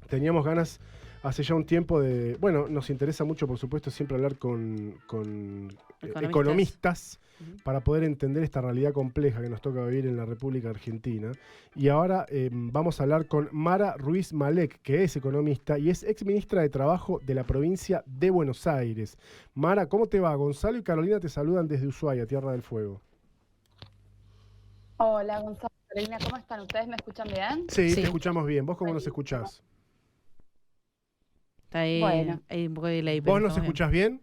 Teníamos ganas hace ya un tiempo de... Bueno, nos interesa mucho, por supuesto, siempre hablar con economistas para poder entender esta realidad compleja que nos toca vivir en la República Argentina. Y ahora vamos a hablar con Mara Ruiz Malek, que es economista y es exministra de Trabajo de la provincia de Buenos Aires. Mara, ¿cómo te va? Gonzalo y Carolina te saludan desde Ushuaia, Tierra del Fuego. Hola, Gonzalo, Carolina, ¿cómo están? ¿Ustedes me escuchan bien? Sí, te Sí, escuchamos bien. ¿Vos cómo nos Buenísimo. escuchás? está ahí, Bueno, hay un poco de delay, pero ¿Vos nos estamos bien. escuchás bien?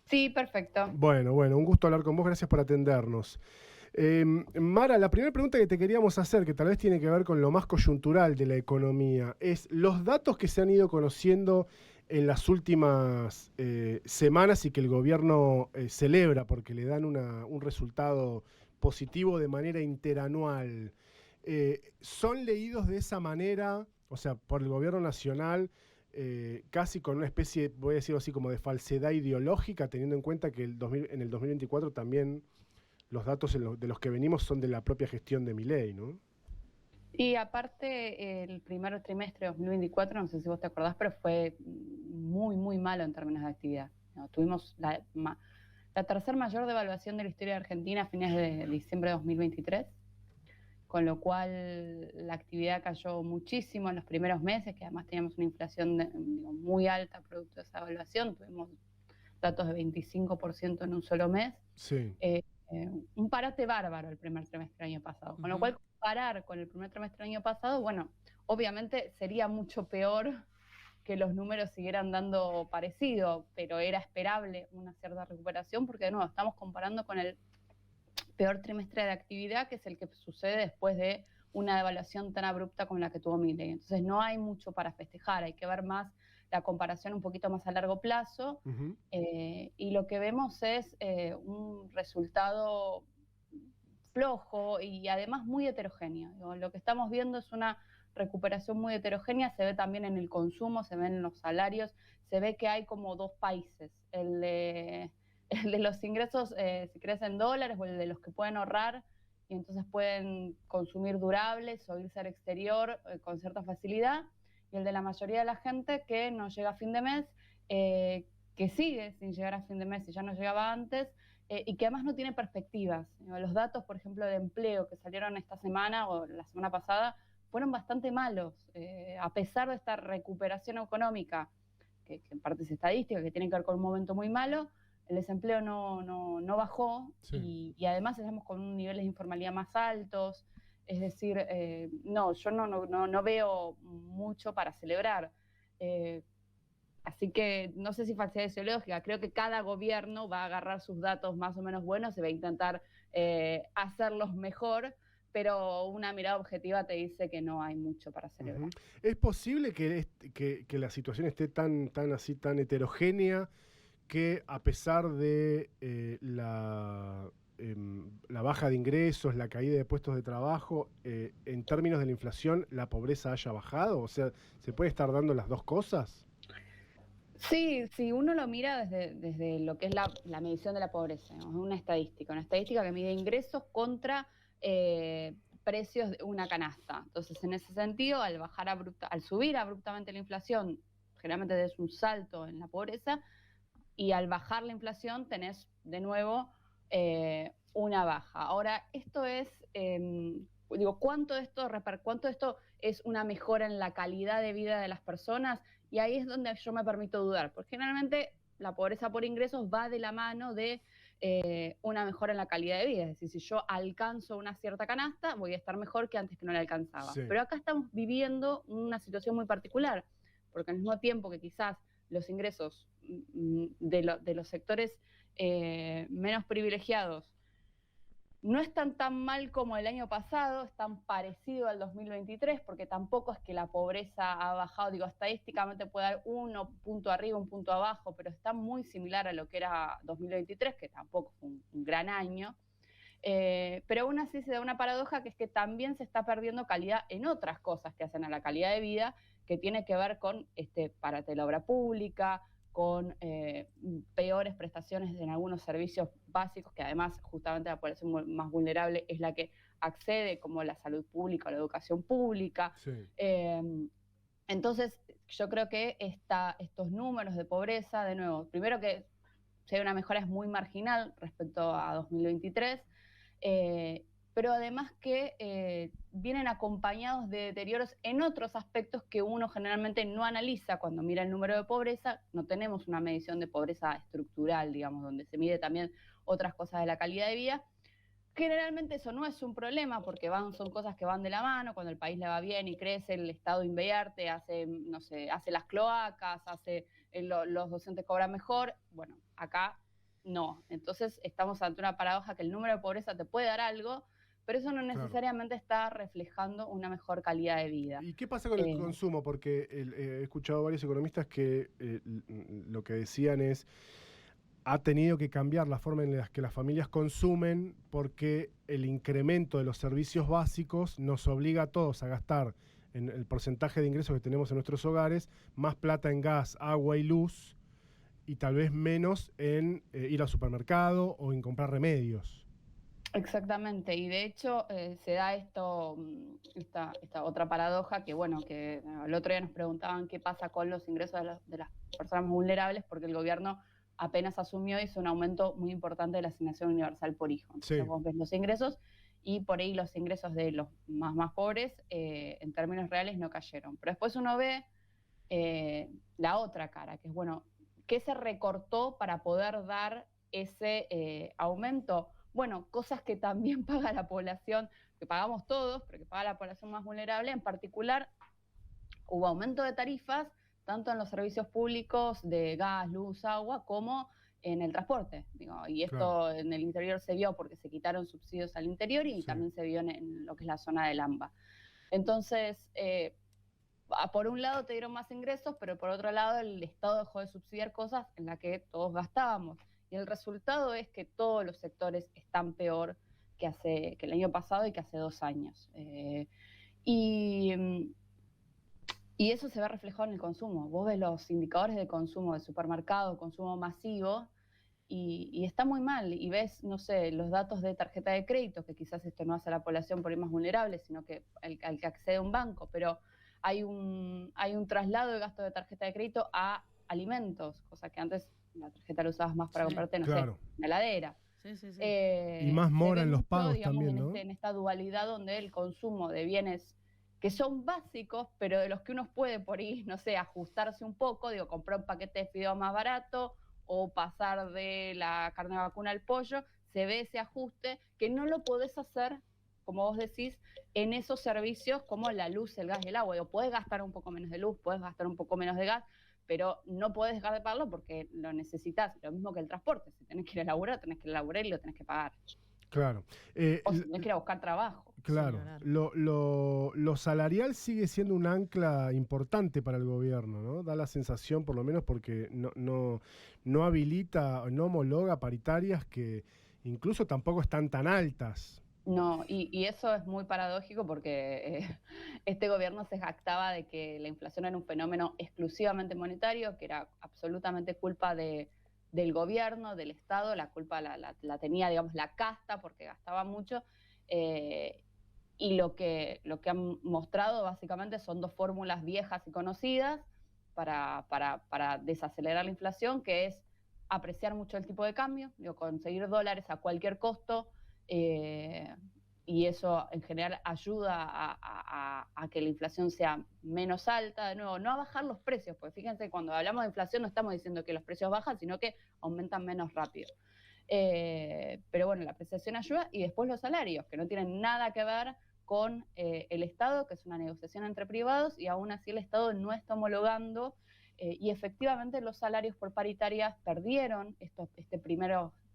sí, perfecto. Bueno, un gusto hablar con vos, gracias por atendernos. Mara, la primera pregunta que te queríamos hacer, que tal vez tiene que ver con lo más coyuntural de la economía, es los datos que se han ido conociendo en las últimas semanas y que el gobierno celebra porque le dan un resultado positivo de manera interanual. ¿Son leídos de esa manera, o sea, por el gobierno nacional? Casi con una especie, voy a decirlo así, como de falsedad ideológica, teniendo en cuenta que en el 2024 también los datos de los que venimos son de la propia gestión de Milei, ¿no? Y aparte, el primer trimestre de 2024, no sé si vos te acordás, pero fue muy, muy malo en términos de actividad. ¿No? Tuvimos la tercer mayor devaluación de la historia de Argentina a fines de diciembre de 2023, con lo cual la actividad cayó muchísimo en los primeros meses, que además teníamos una inflación muy alta producto de esa devaluación. Tuvimos datos de 25% en un solo mes. Sí. Un parate bárbaro el primer trimestre del año pasado. Con lo cual, comparar con el primer trimestre del año pasado, bueno, obviamente sería mucho peor que los números siguieran dando parecido, pero era esperable una cierta recuperación porque, de nuevo, estamos comparando con el peor trimestre de actividad, que es el que sucede después de una devaluación tan abrupta como la que tuvo Milei. Entonces no hay mucho para festejar, hay que ver más la comparación un poquito más a largo plazo, y lo que vemos es un resultado flojo y además muy heterogéneo. Lo que estamos viendo es una recuperación muy heterogénea, se ve también en el consumo, se ve en los salarios, se ve que hay como dos países, el de los ingresos, si crees en dólares, o el de los que pueden ahorrar y entonces pueden consumir durables o irse al exterior con cierta facilidad, y el de la mayoría de la gente que no llega a fin de mes, que sigue sin llegar a fin de mes y ya no llegaba antes, y que además no tiene perspectivas. Los datos, por ejemplo, de empleo que salieron esta semana o la semana pasada fueron bastante malos, a pesar de esta recuperación económica, que en parte es estadística, que tiene que ver con un momento muy malo. El desempleo no bajó, sí. y además estamos con niveles de informalidad más altos. Es decir, yo no veo mucho para celebrar. Así que no sé si falsedad ideológica, creo que cada gobierno va a agarrar sus datos más o menos buenos y va a intentar hacerlos mejor, pero una mirada objetiva te dice que no hay mucho para celebrar. ¿Es posible que la situación esté tan heterogénea que a pesar de la baja de ingresos, la caída de puestos de trabajo, en términos de la inflación, la pobreza haya bajado? O sea, ¿se puede estar dando las dos cosas? Sí, si uno lo mira desde lo que es la medición de la pobreza, ¿no? Es una estadística que mide ingresos contra precios de una canasta. Entonces, en ese sentido, al subir abruptamente la inflación, generalmente es un salto en la pobreza, y al bajar la inflación tenés de nuevo una baja. Ahora, esto es, ¿cuánto de esto es una mejora en la calidad de vida de las personas? Y ahí es donde yo me permito dudar, porque generalmente la pobreza por ingresos va de la mano de una mejora en la calidad de vida. Es decir, si yo alcanzo una cierta canasta, voy a estar mejor que antes que no la alcanzaba. Sí. Pero acá estamos viviendo una situación muy particular, porque al mismo tiempo que quizás los ingresos de los sectores menos privilegiados no están tan mal como el año pasado, están parecidos al 2023, porque tampoco es que la pobreza ha bajado, estadísticamente puede dar un punto arriba, un punto abajo, pero está muy similar a lo que era 2023, que tampoco fue un gran año. Pero aún así se da una paradoja, que es que también se está perdiendo calidad en otras cosas que hacen a la calidad de vida, que tiene que ver con parate de la obra pública, con peores prestaciones en algunos servicios básicos, que además justamente la población más vulnerable es la que accede, como la salud pública o la educación pública. Sí. Entonces yo creo que estos números de pobreza, de nuevo, primero que si hay una mejora es muy marginal respecto a 2023, pero además que vienen acompañados de deterioros en otros aspectos que uno generalmente no analiza cuando mira el número de pobreza. No tenemos una medición de pobreza estructural, digamos, donde se mide también otras cosas de la calidad de vida. Generalmente eso no es un problema porque son cosas que van de la mano. Cuando el país le va bien y crece, el Estado invierte, hace las cloacas, los docentes cobran mejor. Bueno, acá no. Entonces estamos ante una paradoja que el número de pobreza te puede dar algo, pero eso no necesariamente está reflejando una mejor calidad de vida. ¿Y qué pasa con el consumo? Porque he escuchado a varios economistas que lo que decían es ha tenido que cambiar la forma en la que las familias consumen porque el incremento de los servicios básicos nos obliga a todos a gastar en el porcentaje de ingresos que tenemos en nuestros hogares más plata en gas, agua y luz y tal vez menos en ir al supermercado o en comprar remedios. Exactamente, y de hecho se da esta otra paradoja que, bueno, que el otro día nos preguntaban qué pasa con los ingresos de las personas vulnerables, porque el gobierno apenas asumió, hizo un aumento muy importante de la asignación universal por hijo. Entonces vos ves los ingresos y por ahí los ingresos de los más pobres en términos reales no cayeron. Pero después uno ve la otra cara, que es, bueno, ¿qué se recortó para poder dar ese aumento? Bueno, cosas que también paga la población, que pagamos todos, pero que paga la población más vulnerable. En particular, hubo aumento de tarifas, tanto en los servicios públicos de gas, luz, agua, como en el transporte. Y esto en el interior se vio porque se quitaron subsidios al interior y también se vio en lo que es la zona del AMBA. Entonces, por un lado te dieron más ingresos, pero por otro lado el Estado dejó de subsidiar cosas en las que todos gastábamos. Y el resultado es que todos los sectores están peor que el año pasado y que hace 2 años. Y eso se ve reflejado en el consumo. Vos ves los indicadores de consumo de supermercado, consumo masivo, y está muy mal. Y ves, no sé, los datos de tarjeta de crédito, que quizás esto no hace a la población por ahí más vulnerable, sino que al que accede a un banco, pero hay un traslado de gasto de tarjeta de crédito a alimentos, cosa que antes la tarjeta la usabas más para comprarte, no sé, una heladera. Y más mora en los pagos, digamos, también, ¿no? En esta dualidad donde el consumo de bienes que son básicos, pero de los que uno puede por ahí, no sé, ajustarse un poco, comprar un paquete de fideos más barato o pasar de la carne vacuna al pollo, se ve ese ajuste que no lo podés hacer, como vos decís, en esos servicios como la luz, el gas y el agua. Podés gastar un poco menos de luz, podés gastar un poco menos de gas, pero no podés dejar de pagarlo porque lo necesitas. Lo mismo que el transporte. Si tenés que ir a laburar, tenés que ir a laburar y lo tenés que pagar. Claro. O si tenés que ir a buscar trabajo. Claro. Lo salarial sigue siendo un ancla importante para el gobierno, ¿no? Da la sensación, por lo menos, porque no habilita, no homologa paritarias que incluso tampoco están tan altas. No, y eso es muy paradójico porque este gobierno se jactaba de que la inflación era un fenómeno exclusivamente monetario, que era absolutamente culpa del gobierno, del Estado. La culpa la tenía, digamos, la casta porque gastaba mucho. Y lo que han mostrado básicamente son 2 fórmulas viejas y conocidas para desacelerar la inflación, que es apreciar mucho el tipo de cambio, conseguir dólares a cualquier costo, y eso en general ayuda a que la inflación sea menos alta. De nuevo, no a bajar los precios, porque fíjense, cuando hablamos de inflación no estamos diciendo que los precios bajan, sino que aumentan menos rápido. Pero bueno, la apreciación ayuda, y después los salarios, que no tienen nada que ver con el Estado, que es una negociación entre privados, y aún así el Estado no está homologando, y efectivamente los salarios por paritarias perdieron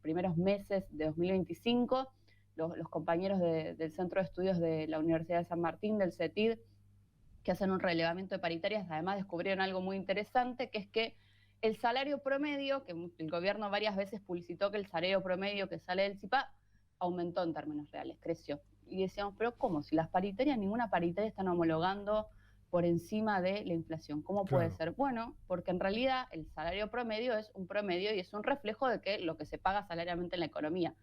primeros meses de 2025. Los compañeros del Centro de Estudios de la Universidad de San Martín, del CETID, que hacen un relevamiento de paritarias, además descubrieron algo muy interesante, que es que el salario promedio, que el gobierno varias veces publicitó que el salario promedio que sale del CIPA aumentó en términos reales, creció. Y decíamos, pero ¿cómo? Si las paritarias, ninguna paritaria están homologando por encima de la inflación. ¿Cómo puede ser? Bueno, porque en realidad el salario promedio es un promedio y es un reflejo de lo que se paga salarialmente en la economía.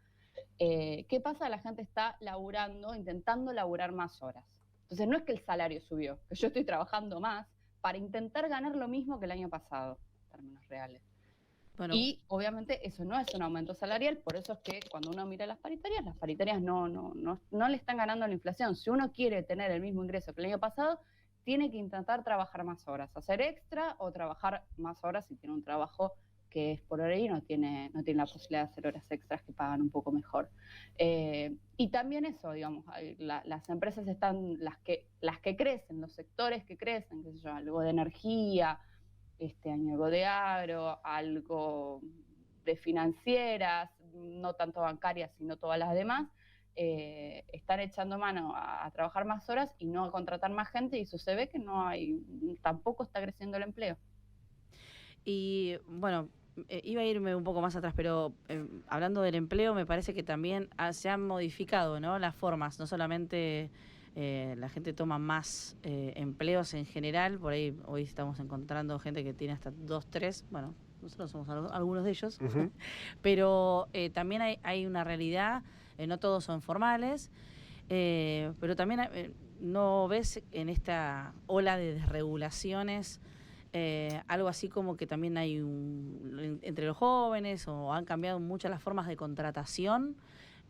¿Qué pasa? La gente está laburando, intentando laburar más horas. Entonces no es que el salario subió, que yo estoy trabajando más, para intentar ganar lo mismo que el año pasado, en términos reales. Bueno. Y obviamente eso no es un aumento salarial, por eso es que cuando uno mira las paritarias no le están ganando la inflación. Si uno quiere tener el mismo ingreso que el año pasado, tiene que intentar trabajar más horas, hacer extra o trabajar más horas si tiene un trabajo que es por hora y no tiene la posibilidad de hacer horas extras que pagan un poco mejor. Y también eso, digamos, las empresas están, las que crecen, los sectores que crecen, qué sé yo, algo de energía, este año algo de agro, algo de financieras, no tanto bancarias, sino todas las demás, están echando mano a trabajar más horas y no a contratar más gente, y eso se ve que tampoco está creciendo el empleo. Y bueno, iba a irme un poco más atrás, pero hablando del empleo, me parece que también se han modificado, ¿no?, las formas, no solamente la gente toma más empleos en general, por ahí hoy estamos encontrando gente que tiene hasta 2, 3, bueno, nosotros somos algunos de ellos, pero también hay una realidad, no todos son formales, pero también no ves en esta ola de desregulaciones algo así como que también hay entre los jóvenes, o han cambiado muchas las formas de contratación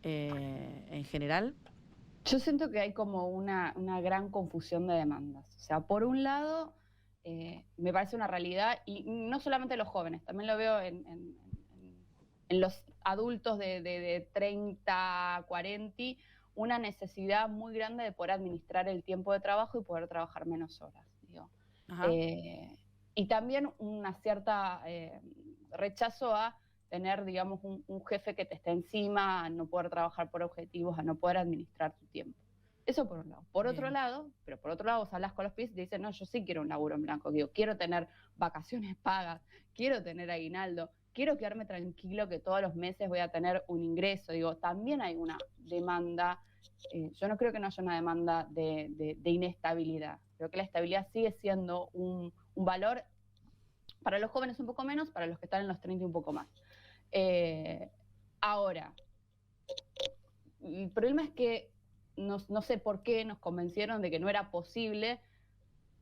en general. Yo siento que hay como una gran confusión de demandas. O sea, por un lado, me parece una realidad, y no solamente los jóvenes, también lo veo en los adultos de 30, 40, una necesidad muy grande de poder administrar el tiempo de trabajo y poder trabajar menos horas, digo. Y también una cierta rechazo a tener, digamos, un jefe que te esté encima, a no poder trabajar por objetivos, a no poder administrar tu tiempo. Eso por un lado. Por otro lado, vos hablas con los pibes y te dicen, no, yo sí quiero un laburo en blanco. Digo, quiero tener vacaciones pagas, quiero tener aguinaldo, quiero quedarme tranquilo que todos los meses voy a tener un ingreso. Digo, también hay una demanda. Yo no creo que no haya una demanda de inestabilidad. Creo que la estabilidad sigue siendo un valor, para los jóvenes un poco menos, para los que están en los 30 un poco más. Ahora, el problema es que no sé por qué nos convencieron de que no era posible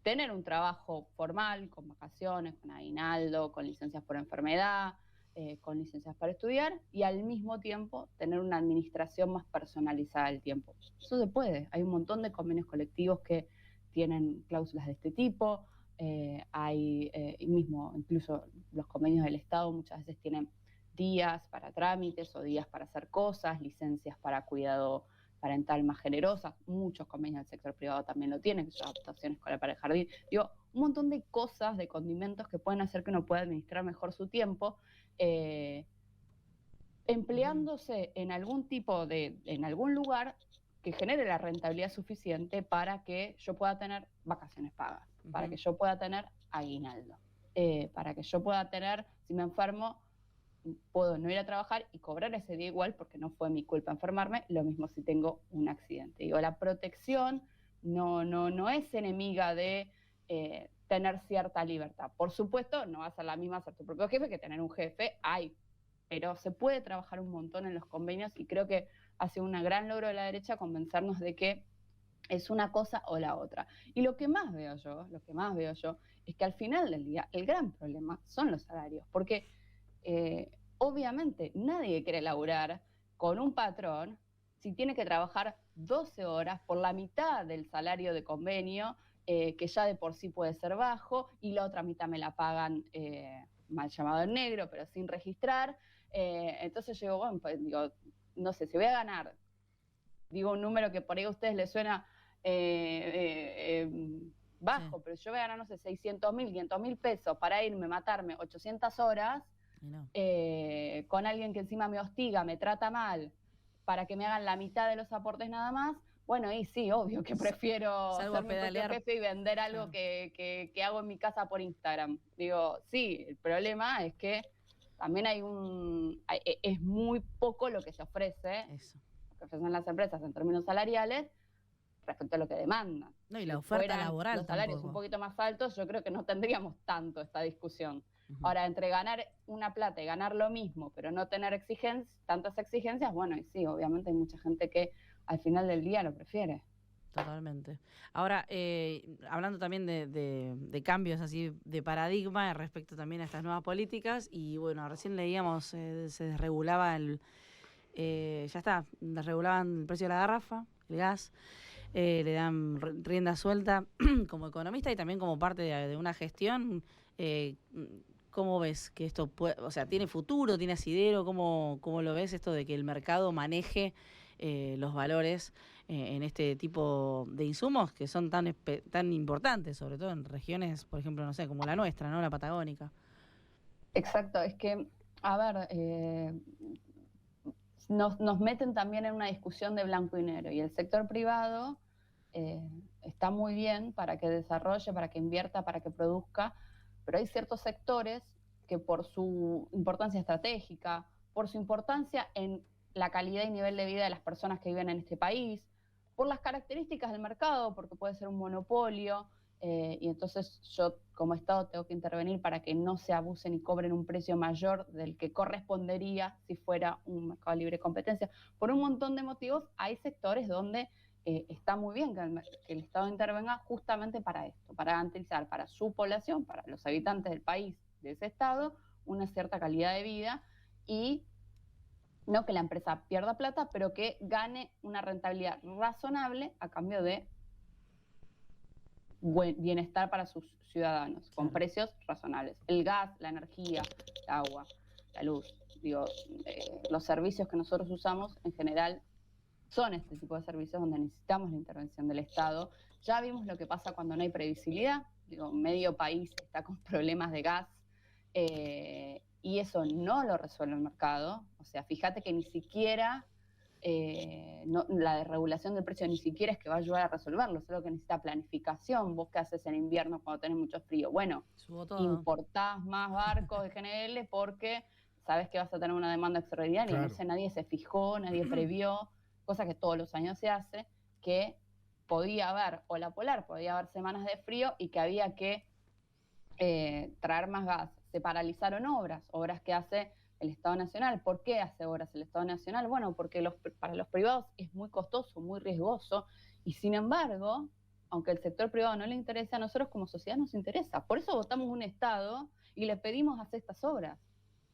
tener un trabajo formal, con vacaciones, con aguinaldo, con licencias por enfermedad, con licencias para estudiar, y al mismo tiempo tener una administración más personalizada del tiempo. Eso se puede. Hay un montón de convenios colectivos que tienen cláusulas de este tipo. Hay mismo, incluso los convenios del Estado muchas veces tienen días para trámites o días para hacer cosas, licencias para cuidado parental más generosas. Muchos convenios del sector privado también lo tienen, que son adaptación escolar para el jardín. Digo, un montón de cosas, de condimentos que pueden hacer que uno pueda administrar mejor su tiempo, empleándose en algún en algún lugar que genere la rentabilidad suficiente para que yo pueda tener vacaciones pagas, para que yo pueda tener aguinaldo, para que yo pueda tener, si me enfermo, puedo no ir a trabajar y cobrar ese día igual porque no fue mi culpa enfermarme, lo mismo si tengo un accidente. Digo, la protección no es enemiga de tener cierta libertad. Por supuesto, no va a ser la misma ser tu propio jefe que tener un jefe, pero se puede trabajar un montón en los convenios, y creo que ha sido un gran logro de la derecha convencernos de que es una cosa o la otra. Y lo que más veo yo es que al final del día el gran problema son los salarios, porque obviamente nadie quiere laburar con un patrón si tiene que trabajar 12 horas por la mitad del salario de convenio, que ya de por sí puede ser bajo, y la otra mitad me la pagan mal llamado en negro, pero sin registrar. Entonces yo digo, bueno, pues, digo, no sé, si voy a ganar, digo un número que por ahí a ustedes les suena bajo, pero yo voy a ganar, no sé, 600.000, 500.000 pesos para irme a matarme 800 horas con alguien que encima me hostiga, me trata mal, para que me hagan la mitad de los aportes nada más. Bueno, y sí, obvio que prefiero ser mi propio jefe y vender algo que hago en mi casa por Instagram. Digo, sí, el problema es que también es muy poco lo que se ofrece, lo que ofrecen las empresas en términos salariales respecto a lo que demandan. No, y la oferta laboral los salarios tampoco. Un poquito más altos, yo creo que no tendríamos tanto esta discusión. Ahora, entre ganar una plata y ganar lo mismo, pero no tener tantas exigencias, bueno, y sí, obviamente hay mucha gente que al final del día lo prefiere. Totalmente. Ahora, hablando también de cambios así de paradigma respecto también a estas nuevas políticas, y bueno, recién leíamos, se desregulaba desregulaban el precio de la garrafa, el gas, le dan rienda suelta como economista y también como parte de una gestión. ¿Cómo ves que esto puede, o sea, tiene futuro, tiene asidero? ¿Cómo lo ves esto de que el mercado maneje los valores en este tipo de insumos que son tan importantes, sobre todo en regiones, por ejemplo, no sé, como la nuestra, ¿no? La patagónica. Exacto, es que, a ver, nos meten también en una discusión de blanco y negro y el sector privado está muy bien para que desarrolle, para que invierta, para que produzca, pero hay ciertos sectores que por su importancia estratégica, por su importancia en la calidad y nivel de vida de las personas que viven en este país, por las características del mercado, porque puede ser un monopolio, y entonces yo como Estado tengo que intervenir para que no se abusen y cobren un precio mayor del que correspondería si fuera un mercado de libre competencia. Por un montón de motivos hay sectores donde está muy bien que el Estado intervenga justamente para esto, para garantizar para su población, para los habitantes del país, de ese Estado, una cierta calidad de vida y no que la empresa pierda plata, pero que gane una rentabilidad razonable a cambio de bienestar para sus ciudadanos, con precios razonables. El gas, la energía, el agua, la luz, digo, los servicios que nosotros usamos en general son este tipo de servicios donde necesitamos la intervención del Estado. Ya vimos lo que pasa cuando no hay previsibilidad, digo, medio país está con problemas de gas, y eso no lo resuelve el mercado. O sea, fíjate que ni siquiera la desregulación del precio ni siquiera es que va a ayudar a resolverlo, es algo que necesita planificación. ¿Vos qué haces en invierno cuando tenés mucho frío? Bueno, importás más barcos de GNL porque sabes que vas a tener una demanda extraordinaria. Claro. No sé, nadie se fijó, nadie previó, cosa que todos los años se hace, que podía haber ola polar, podía haber semanas de frío y que había que traer más gas. Se paralizaron obras que hace el Estado Nacional. ¿Por qué hace obras el Estado Nacional? Bueno, porque para los privados es muy costoso, muy riesgoso, y sin embargo, aunque al sector privado no le interesa, a nosotros como sociedad nos interesa. Por eso votamos un Estado y le pedimos hacer estas obras.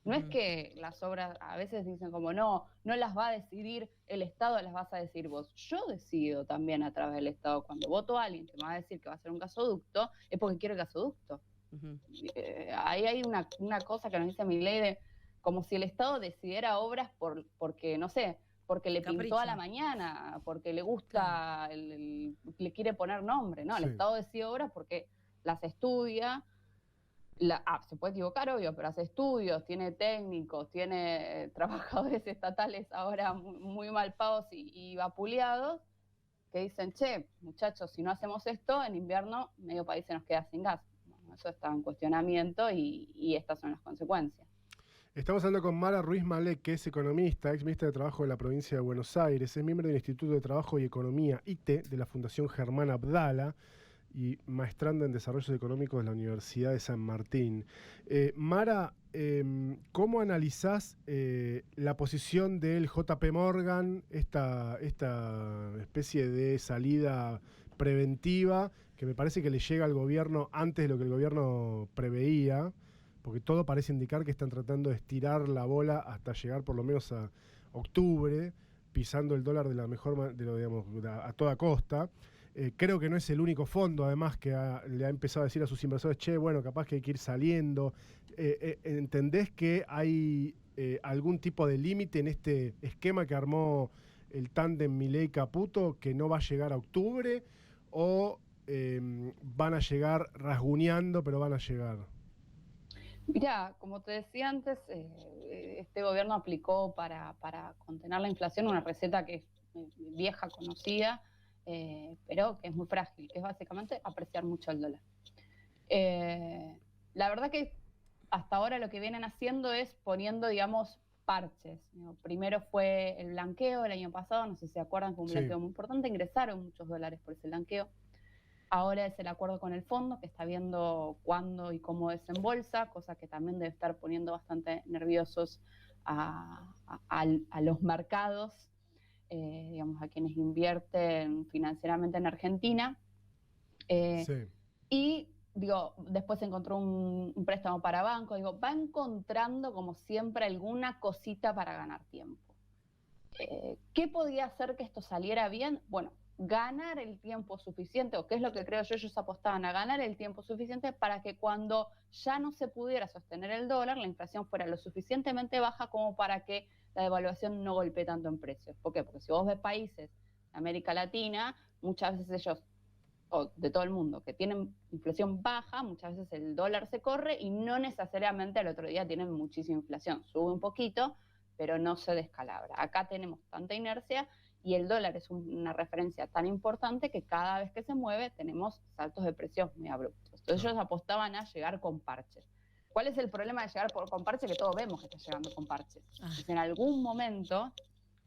No es que las obras a veces dicen como no las va a decidir el Estado, las vas a decidir vos. Yo decido también a través del Estado. Cuando voto a alguien que me va a decir que va a hacer un gasoducto, es porque quiero el gasoducto. Ahí hay una cosa que nos dice mi ley de como si el Estado decidiera obras porque, no sé, porque le pintó a la mañana, porque le gusta, le quiere poner nombre. No, sí. El Estado decide obras porque las estudia. Se puede equivocar, obvio, pero hace estudios, tiene técnicos, tiene trabajadores estatales ahora muy mal pagos y vapuleados, que dicen, che, muchachos, si no hacemos esto, en invierno medio país se nos queda sin gas. Bueno, eso está en cuestionamiento y estas son las consecuencias. Estamos hablando con Mara Ruiz Malek, que es economista, ex ministra de Trabajo de la provincia de Buenos Aires, es miembro del Instituto de Trabajo y Economía, ITE, de la Fundación Germán Abdala, y maestranda en Desarrollos Económicos de la Universidad de San Martín. Mara, ¿cómo analizás la posición del JP Morgan, esta especie de salida preventiva que me parece que le llega al gobierno antes de lo que el gobierno preveía? Porque todo parece indicar que están tratando de estirar la bola hasta llegar por lo menos a octubre, pisando el dólar de la mejor, digamos, a toda costa. Creo que no es el único fondo, además, que le ha empezado a decir a sus inversores, che, bueno, capaz que hay que ir saliendo. ¿Entendés que hay algún tipo de límite en este esquema que armó el tándem Milei-Caputo, que no va a llegar a octubre? ¿O van a llegar rasguñando, pero van a llegar? Mirá, como te decía antes, este gobierno aplicó para contener la inflación una receta que es vieja, conocida, pero que es muy frágil, que es básicamente apreciar mucho el dólar. La verdad que hasta ahora lo que vienen haciendo es poniendo, digamos, parches. Primero fue el blanqueo el año pasado, no sé si se acuerdan, fue un blanqueo muy importante, ingresaron muchos dólares por ese blanqueo. Ahora es el acuerdo con el fondo, que está viendo cuándo y cómo desembolsa, cosa que también debe estar poniendo bastante nerviosos a los mercados. digamos, a quienes invierten financieramente en Argentina. Sí. Y digo, después encontró un préstamo para banco. Digo, va encontrando como siempre alguna cosita para ganar tiempo. ¿Qué podía hacer que esto saliera bien? Bueno, ganar el tiempo suficiente, o qué es lo que creo yo, ellos apostaban a ganar el tiempo suficiente para que cuando ya no se pudiera sostener el dólar, la inflación fuera lo suficientemente baja como para que la devaluación no golpee tanto en precios. ¿Por qué? Porque si vos ves países de América Latina, muchas veces ellos, o de todo el mundo, que tienen inflación baja, muchas veces el dólar se corre y no necesariamente al otro día tienen muchísima inflación. Sube un poquito, pero no se descalabra. Acá tenemos tanta inercia y el dólar es una referencia tan importante que cada vez que se mueve tenemos saltos de precios muy abruptos. Entonces ellos apostaban a llegar con parches. ¿Cuál es el problema de llegar con parches? Que todos vemos que está llegando con parches. Entonces, en algún momento,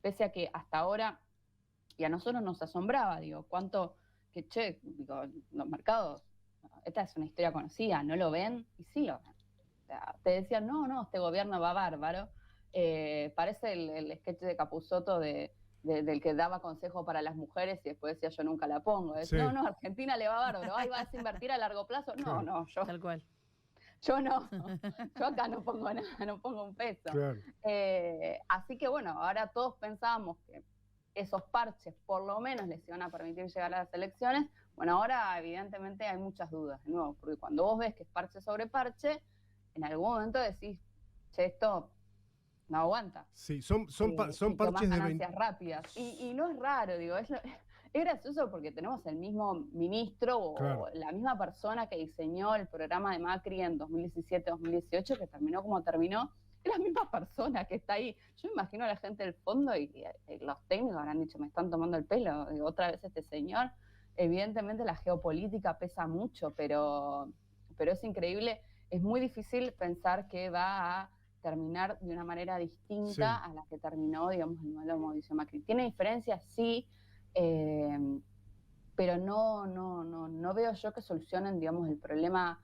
pese a que hasta ahora, y a nosotros nos asombraba, digo, cuánto, que che, digo, los mercados, esta es una historia conocida, ¿no lo ven? Y sí lo ven. O sea, te decían, no, este gobierno va bárbaro. Parece el sketch de Capusotto del que daba consejo para las mujeres y después decía yo nunca la pongo. Sí. No, Argentina le va bárbaro. Ay, ¿vas a invertir a largo plazo? No, Claro. yo. Tal cual. Yo no. Yo acá no pongo nada, no pongo un peso. Claro. Así que bueno, ahora todos pensábamos que esos parches por lo menos les iban a permitir llegar a las elecciones. Bueno, ahora evidentemente hay muchas dudas de nuevo, porque cuando vos ves que es parche sobre parche, en algún momento decís, che, esto no aguanta. Sí, son y parches de ganancias rápidas. Y no es raro, digo, es gracioso porque tenemos el mismo ministro o Claro. la misma persona que diseñó el programa de Macri en 2017-2018, que terminó como terminó, es la misma persona que está ahí. Yo me imagino a la gente del fondo y los técnicos habrán dicho, me están tomando el pelo, digo, otra vez este señor. Evidentemente la geopolítica pesa mucho, pero es increíble, es muy difícil pensar que va a terminar de una manera distinta a la que terminó, digamos, el modelo de Mauricio Macri. ¿Tiene diferencias? Sí, pero no veo yo que solucionen, digamos, el problema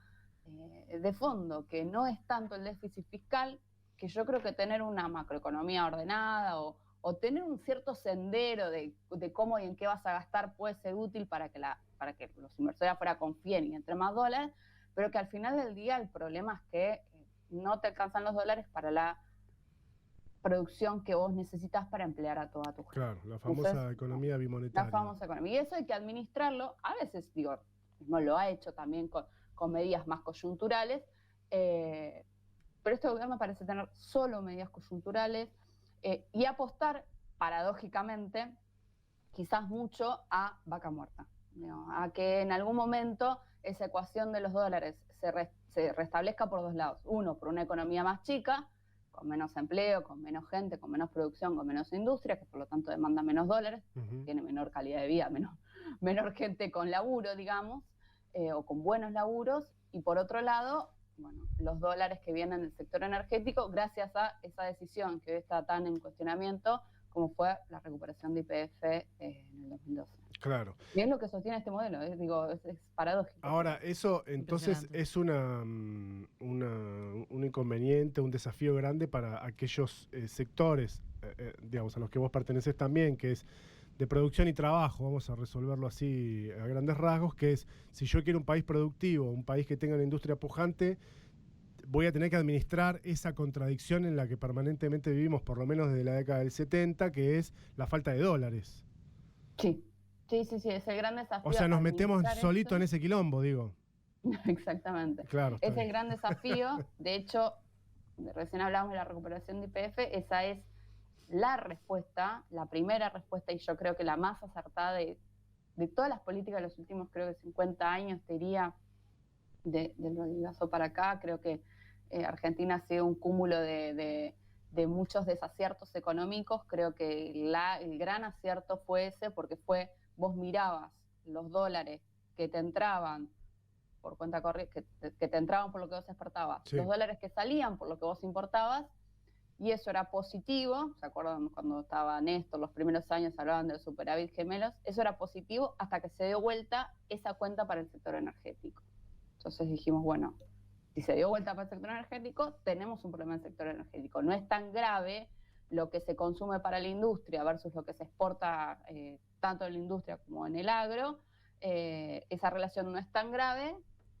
de fondo, que no es tanto el déficit fiscal, que yo creo que tener una macroeconomía ordenada o tener un cierto sendero de cómo y en qué vas a gastar puede ser útil para que los inversores afuera confíen y entre más dólares, pero que al final del día el problema es que no te alcanzan los dólares para la producción que vos necesitas para emplear a toda tu gente. Claro, la famosa Entonces, economía bimonetaria. La famosa economía. Y eso hay que administrarlo. A veces, digo, no lo ha hecho también con medidas más coyunturales, pero este gobierno parece tener solo medidas coyunturales y apostar, paradójicamente, quizás mucho a vaca muerta, ¿no? A que en algún momento esa ecuación de los dólares se restablezca por dos lados. Uno, por una economía más chica, con menos empleo, con menos gente, con menos producción, con menos industria, que por lo tanto demanda menos dólares, tiene menor calidad de vida, menor gente con laburo, digamos, o con buenos laburos. Y por otro lado, bueno, los dólares que vienen del sector energético, gracias a esa decisión que hoy está tan en cuestionamiento, como fue la recuperación de YPF en el 2012. Claro. Y es lo que sostiene este modelo, digo, es paradójico. Ahora, eso entonces es un inconveniente, un desafío grande para aquellos sectores, digamos, a los que vos perteneces también, que es de producción y trabajo, vamos a resolverlo así a grandes rasgos, que es, si yo quiero un país productivo, un país que tenga una industria pujante, voy a tener que administrar esa contradicción en la que permanentemente vivimos, por lo menos desde la década del 70, que es la falta de dólares. Sí, es el gran desafío. O sea, nos metemos solito en ese quilombo, digo. Exactamente. Claro, es el gran desafío. De hecho, recién hablamos de la recuperación de YPF, esa es la respuesta, la primera respuesta, y yo creo que la más acertada de todas las políticas de los últimos, creo que 50 años, te diría, del Rodrigazo para acá. Creo que Argentina ha sido un cúmulo de muchos desaciertos económicos. Creo que el gran acierto fue ese, porque vos mirabas los dólares que te entraban por cuenta corriente, que te entraban por lo que vos exportabas, sí, los dólares que salían por lo que vos importabas, y eso era positivo. ¿Se acuerdan cuando estaba Néstor, los primeros años hablaban del superávit gemelos? Eso era positivo hasta que se dio vuelta esa cuenta para el sector energético. Entonces dijimos, bueno, si se dio vuelta para el sector energético, tenemos un problema en el sector energético. No es tan grave, lo que se consume para la industria versus lo que se exporta tanto en la industria como en el agro, esa relación no es tan grave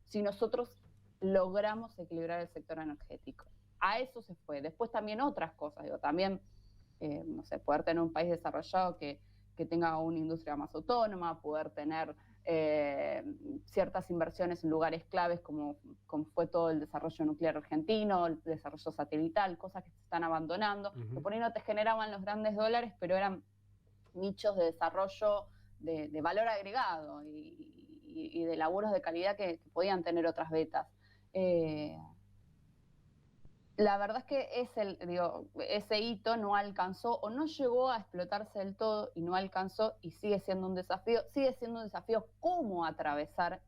si nosotros logramos equilibrar el sector energético. A eso se fue. Después también otras cosas, digo, también, no sé, poder tener un país desarrollado que tenga una industria más autónoma, poder tener ciertas inversiones en lugares claves como fue todo el desarrollo nuclear argentino, el desarrollo satelital, cosas que se están abandonando, que por ahí no te generaban los grandes dólares, pero eran nichos de desarrollo de valor agregado y de laburos de calidad que podían tener otras betas. La verdad es que ese hito no alcanzó o no llegó a explotarse del todo y no alcanzó y sigue siendo un desafío cómo atravesar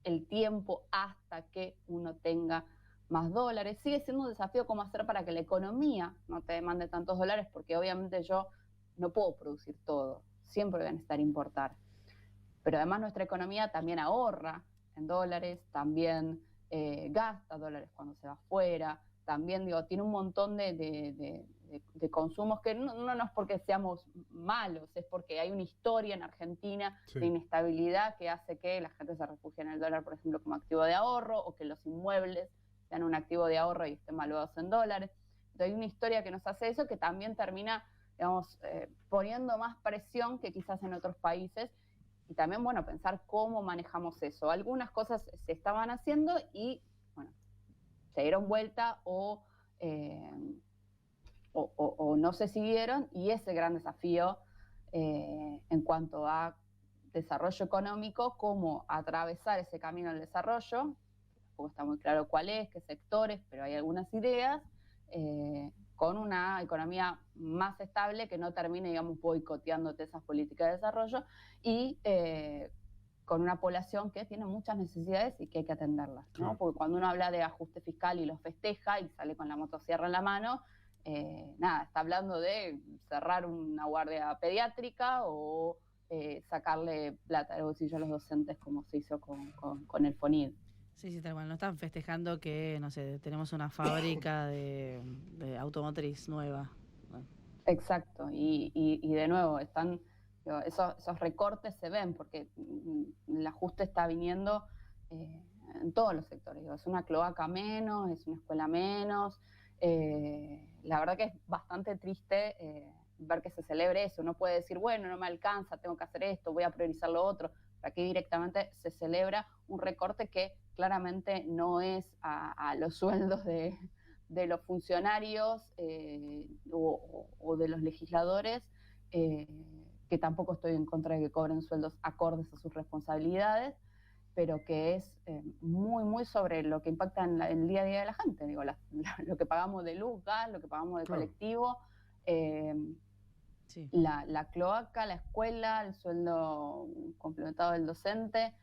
el tiempo hasta que uno tenga más dólares, sigue siendo un desafío cómo hacer para que la economía no te demande tantos dólares, porque obviamente yo no puedo producir todo, siempre voy a necesitar importar, pero además nuestra economía también ahorra en dólares, también gasta dólares cuando se va afuera, también tiene un montón de consumos que no es porque seamos malos, es porque hay una historia en Argentina de inestabilidad que hace que la gente se refugie en el dólar, por ejemplo, como activo de ahorro, o que los inmuebles sean un activo de ahorro y estén valuados en dólares. Entonces hay una historia que nos hace eso, que también termina, poniendo más presión que quizás en otros países, y también, pensar cómo manejamos eso. Algunas cosas se estaban haciendo y, se dieron vuelta o no se siguieron, y ese gran desafío en cuanto a desarrollo económico, cómo atravesar ese camino del desarrollo, tampoco está muy claro cuál es, qué sectores, pero hay algunas ideas, con una economía más estable que no termine, boicoteándote esas políticas de desarrollo, y con una población que tiene muchas necesidades y que hay que atenderlas, ¿no? Claro. Porque cuando uno habla de ajuste fiscal y lo festeja y sale con la motosierra en la mano, está hablando de cerrar una guardia pediátrica o sacarle plata del bolsillo a los docentes, como se hizo con el FONID. Sí, tal cual. No están festejando que, no sé, tenemos una fábrica de automotriz nueva. Exacto. Y de nuevo, esos recortes se ven porque el ajuste está viniendo en todos los sectores. Es una cloaca menos, es una escuela menos. La verdad que es bastante triste ver que se celebre eso. Uno puede decir, bueno, no me alcanza, tengo que hacer esto, voy a priorizar lo otro. Pero aquí directamente se celebra un recorte que claramente no es a los sueldos de los funcionarios o de los legisladores, que tampoco estoy en contra de que cobren sueldos acordes a sus responsabilidades, pero que es muy, muy sobre lo que impacta en el día a día de la gente. Lo que pagamos de luz, gas, lo que pagamos de colectivo, sí. La cloaca, la escuela, el sueldo complementado del docente,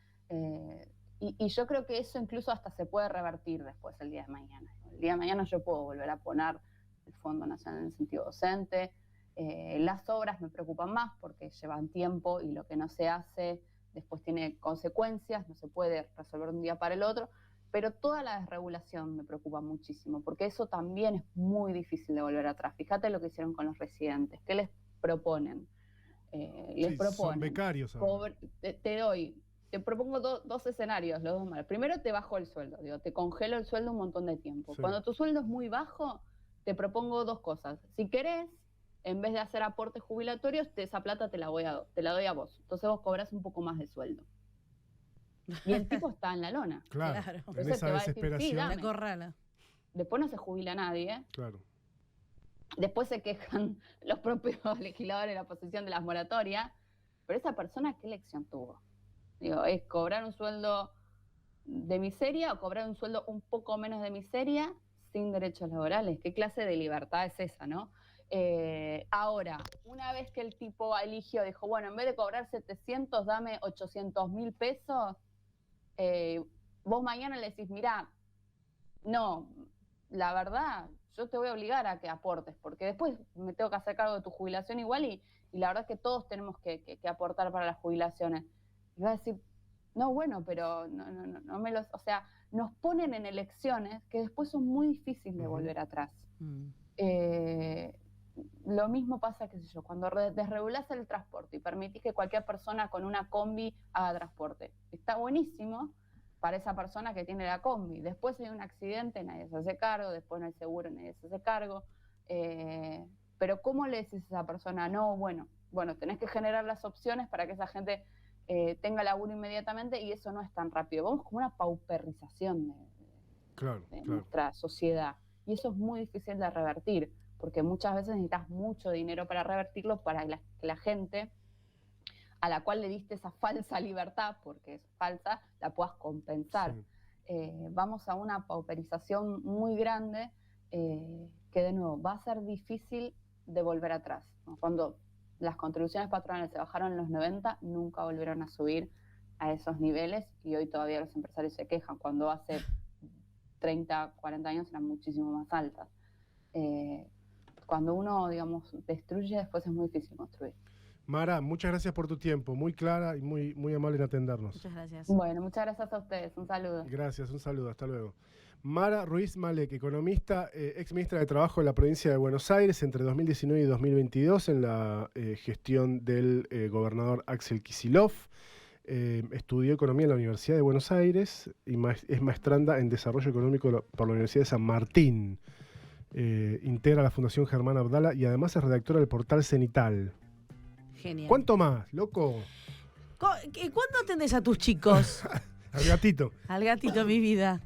y yo creo que eso incluso hasta se puede revertir después el día de mañana. El día de mañana yo puedo volver a poner el Fondo Nacional en el sentido docente. Las obras me preocupan más porque llevan tiempo y lo que no se hace después tiene consecuencias, no se puede resolver de un día para el otro, pero toda la desregulación me preocupa muchísimo, porque eso también es muy difícil de volver atrás. Fíjate lo que hicieron con los residentes. ¿Qué les proponen? Les proponen, son becarios ahora. Te propongo dos escenarios, los dos malos. Primero, te bajo el sueldo, te congelo el sueldo un montón de tiempo. Sí. Cuando tu sueldo es muy bajo, te propongo dos cosas. Si querés, en vez de hacer aportes jubilatorios, esa plata te la doy a vos. Entonces vos cobras un poco más de sueldo. Y el tipo está en la lona. Claro. En esa desesperación. La corrala. Después no se jubila nadie. Claro. Después se quejan los propios legisladores de la oposición de las moratorias. Pero esa persona, ¿qué elección tuvo? ¿Es cobrar un sueldo de miseria o cobrar un sueldo un poco menos de miseria sin derechos laborales? ¿Qué clase de libertad es esa, no? Ahora, una vez que el tipo eligió, dijo, bueno, en vez de cobrar 700, dame 800.000 pesos, vos mañana le decís, mirá, no, la verdad, yo te voy a obligar a que aportes, porque después me tengo que hacer cargo de tu jubilación igual y la verdad es que todos tenemos que aportar para las jubilaciones. Y va a decir, no, bueno, pero no me los... O sea, nos ponen en elecciones que después son muy difíciles de volver atrás. lo mismo pasa, qué sé yo, cuando desregulás el transporte y permitís que cualquier persona con una combi haga transporte. Está buenísimo para esa persona que tiene la combi. Después hay un accidente, nadie se hace cargo, después no hay seguro, nadie se hace cargo. Pero ¿cómo le decís a esa persona? No, bueno, tenés que generar las opciones para que esa gente tenga laburo inmediatamente, y eso no es tan rápido. Vamos como una pauperización de nuestra sociedad, y eso es muy difícil de revertir, porque muchas veces necesitas mucho dinero para revertirlo, para que la gente a la cual le diste esa falsa libertad, porque es falsa, la puedas compensar. Sí. Vamos a una pauperización muy grande, que de nuevo va a ser difícil de volver atrás, ¿no? Cuando las contribuciones patronales se bajaron en los 90, nunca volvieron a subir a esos niveles, y hoy todavía los empresarios se quejan, cuando hace 30, 40 años eran muchísimo más altas. Cuando uno, digamos, destruye, después es muy difícil construir. Mara, muchas gracias por tu tiempo, muy clara y muy, muy amable en atendernos. Muchas gracias. Bueno, muchas gracias a ustedes, un saludo. Gracias, un saludo, hasta luego. Mara Ruiz Malek, economista, ex ministra de Trabajo de la provincia de Buenos Aires entre 2019 y 2022 en la gestión del gobernador Axel Kicillof. Estudió economía en la Universidad de Buenos Aires y es maestranda en desarrollo económico por la Universidad de San Martín. Integra la Fundación Germán Abdala y además es redactora del portal Cenital. Genial. ¿Cuánto más, loco? ¿Cuándo atendés a tus chicos? Al gatito. Al gatito, mi vida.